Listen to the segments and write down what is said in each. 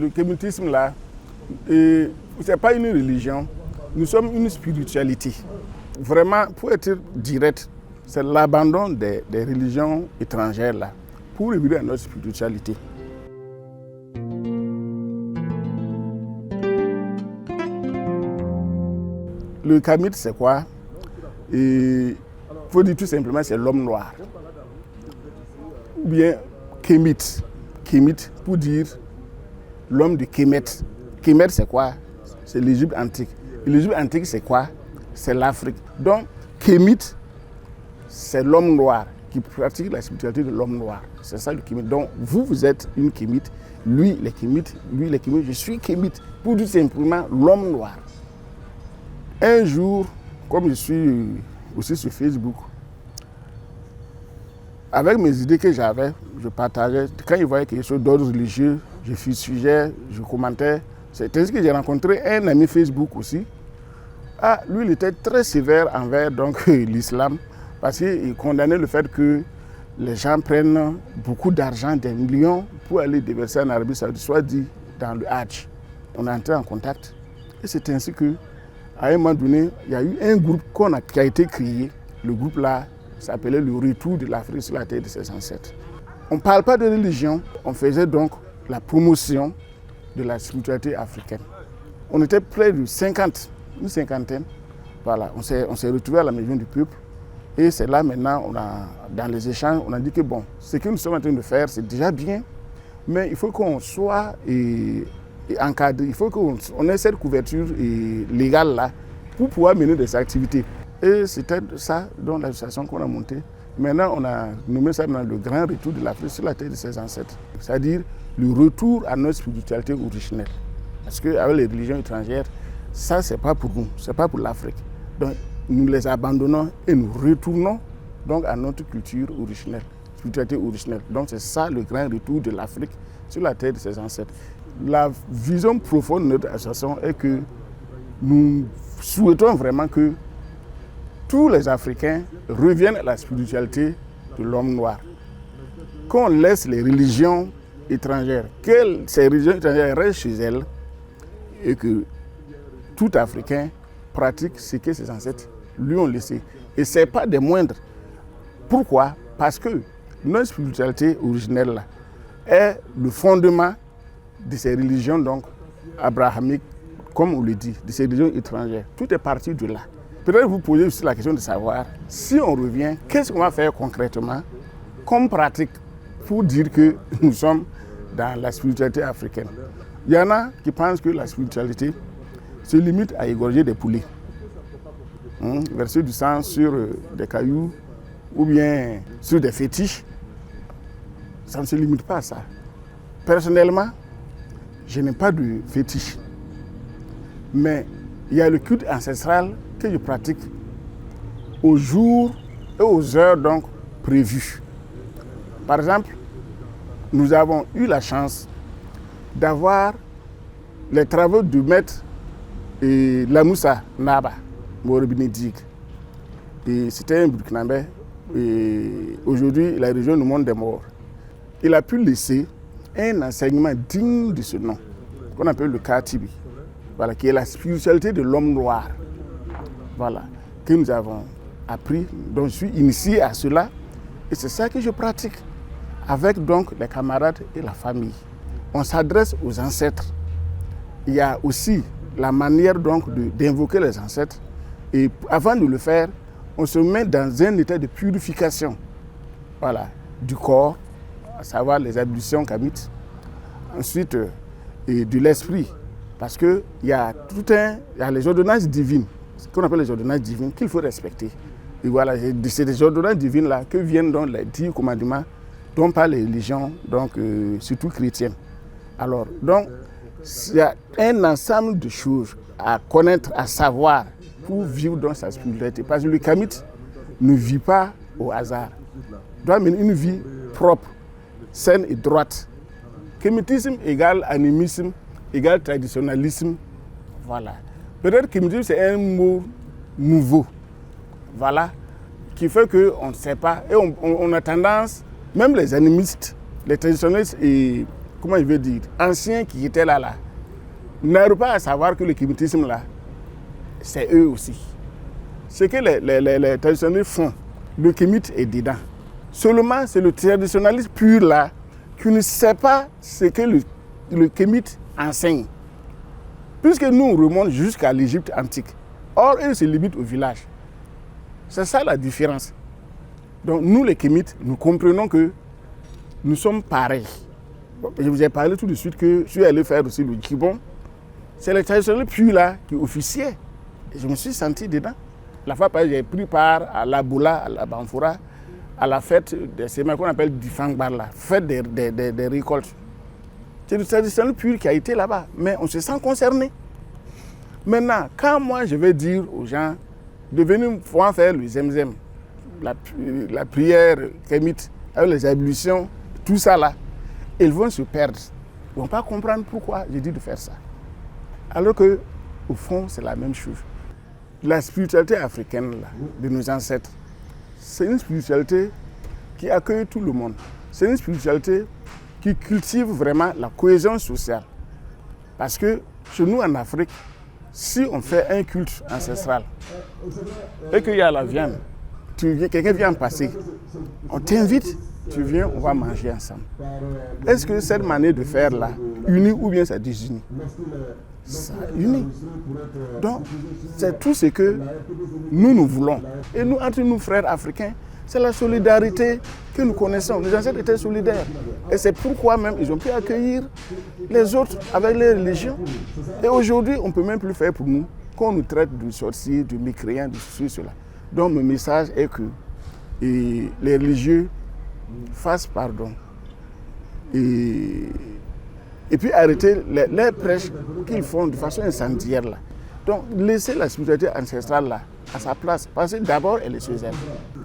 le kémitisme là, ce n'est pas une religion, nous sommes une spiritualité. Vraiment, pour être direct, c'est l'abandon des religions étrangères là, pour revenir à notre spiritualité. Le Kamit, c'est quoi? Il faut dire tout simplement, c'est l'homme noir. Ou bien Kémit. Kémit, pour dire l'homme de Kémet. Kémet, c'est quoi? C'est l'Égypte antique. L'Égypte antique, c'est quoi? C'est l'Afrique. Donc, Kémit, c'est l'homme noir qui pratique la spiritualité de l'homme noir. C'est ça le Kémit. Donc, vous êtes une Kémit, lui, les Kémites, je suis Kémit. Pour dire simplement l'homme noir. Un jour, comme je suis aussi sur Facebook, avec mes idées que j'avais, je partageais. Quand il voyait quelque chose d'ordre religieux, je fusillais, je commentais. C'est ainsi que j'ai rencontré un ami Facebook aussi. Ah, lui, il était très sévère envers donc, l'islam, parce qu'il condamnait le fait que les gens prennent beaucoup d'argent, des millions, pour aller déverser en Arabie Saoudite, soit dit dans le Hajj. On est entré en contact. Et c'est ainsi que, à un moment donné, il y a eu un groupe qui a été créé. Le groupe là s'appelait le Retour de l'Afrique sur la terre de ses ancêtres. On ne parle pas de religion, on faisait donc la promotion de la spiritualité africaine. On était près de 50, une cinquantaine. Voilà, on s'est retrouvés à la maison du peuple. Et c'est là maintenant, dans les échanges, on a dit que bon, ce que nous sommes en train de faire, c'est déjà bien, mais il faut qu'on soit encadré, il faut qu'on ait cette couverture légale là pour pouvoir mener des activités. Et c'était ça dans l'association qu'on a montée. Maintenant, on a nommé ça dans le grand retour de l'Afrique sur la terre de ses ancêtres. C'est-à-dire le retour à notre spiritualité originelle. Parce qu'avec les religions étrangères, ça, c'est pas pour nous, c'est pas pour l'Afrique. Donc, nous les abandonnons et nous retournons donc à notre culture originelle, spiritualité originelle. Donc, c'est ça le grand retour de l'Afrique sur la terre de ses ancêtres. La vision profonde de notre association est que nous souhaitons vraiment que tous les Africains reviennent à la spiritualité de l'homme noir. Qu'on laisse les religions étrangères, que ces religions étrangères restent chez elles et que tout Africain pratique ce que ses ancêtres lui ont laissé. Et ce n'est pas des moindres. Pourquoi? Parce que notre spiritualité originelle là, est le fondement de ces religions donc, abrahamiques, comme on le dit, de ces religions étrangères. Tout est parti de là. Peut-être vous posez aussi la question de savoir, si on revient, qu'est-ce qu'on va faire concrètement comme pratique pour dire que nous sommes dans la spiritualité africaine. Il y en a qui pensent que la spiritualité se limite à égorger des poulets, verser du sang sur des cailloux ou bien sur des fétiches. Ça ne se limite pas à ça. Personnellement, je n'ai pas de fétiche. Mais il y a le culte ancestral que je pratique aux jours et aux heures donc prévues. Par exemple, nous avons eu la chance d'avoir les travaux du maître Lamoussa Naba, Morebinidik. Et c'était un Burkinabé. Et aujourd'hui, la région du monde des morts. Il a pu laisser un enseignement digne de ce nom, qu'on appelle le Katibi, voilà, qui est la spiritualité de l'homme noir, voilà, que nous avons appris, donc je suis initié à cela, et c'est ça que je pratique, avec donc les camarades et la famille. On s'adresse aux ancêtres. Il y a aussi la manière donc d'invoquer les ancêtres, et avant de le faire, on se met dans un état de purification, voilà, du corps, à savoir les ablutions kamites, ensuite de l'esprit, parce qu'il y a les ordonnances divines, ce qu'on appelle les ordonnances divines, qu'il faut respecter. Et voilà, c'est des ordonnances divines là que viennent donc les 10 commandements dont parlent les religions, donc surtout chrétiennes. Alors, donc, il y a un ensemble de choses à connaître, à savoir pour vivre dans sa spiritualité. Parce que le kamite ne vit pas au hasard. Il doit mener une vie propre, saine et droite. Kémitisme égale animisme, égale traditionnalisme. Voilà. Peut-être que kémitisme, c'est un mot nouveau. Voilà. Qui fait qu'on ne sait pas. Et on a tendance, même les animistes, les traditionnalistes et comment je vais dire, anciens qui étaient là, n'arrivent pas à savoir que le kémitisme là, c'est eux aussi. Ce que les traditionnels font, le kémite est dedans. Seulement, c'est le traditionnaliste pur là qui ne sait pas ce que le kémite enseigne. Puisque nous, on remonte jusqu'à l'Égypte antique. Or, eux se limitent au village. C'est ça la différence. Donc, nous, les kémites, nous comprenons que nous sommes pareils. Je vous ai parlé tout de suite que je suis allé faire aussi le Djibon. C'est les traditionnels purs là qui officiaient. Et je me suis senti dedans. La fois passée, j'ai pris part à la Boula, à la Banfoura, à la fête des semaines qu'on appelle Difang Barla, fête des récoltes. C'est le traditionnel pur qui a été là-bas, mais on se sent concerné. Maintenant, quand moi je vais dire aux gens de venir faire le zemzem, la prière kémite, avec les ablutions, tout ça là, ils vont se perdre. Ils ne vont pas comprendre pourquoi j'ai dit de faire ça. Alors que, au fond, c'est la même chose. La spiritualité africaine là, de nos ancêtres, c'est une spiritualité qui accueille tout le monde. C'est une spiritualité qui cultive vraiment la cohésion sociale. Parce que chez nous en Afrique, si on fait un culte ancestral et qu'il y a la viande, quelqu'un vient en passer, on t'invite, tu viens, on va manger ensemble. Est-ce que cette manière de faire là unit ou bien ça désunit? Ça unit. Donc, c'est tout ce que nous voulons. Et nous, entre nous frères africains, c'est la solidarité que nous connaissons. Les ancêtres étaient solidaires. Et c'est pourquoi même ils ont pu accueillir les autres avec les religions. Et aujourd'hui, on ne peut même plus faire pour nous qu'on nous traite de sorciers, de mécréants, de ceci, cela. Donc, mon message est que les religieux fassent pardon. Et puis arrêter les prêches qu'ils font de façon incendiaire là. Donc laisser la spiritualité ancestrale là à sa place, parce que d'abord elle est chez elle.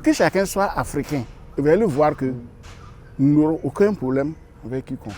Que chacun soit africain, et vous allez voir que nous n'aurons aucun problème avec quiconque.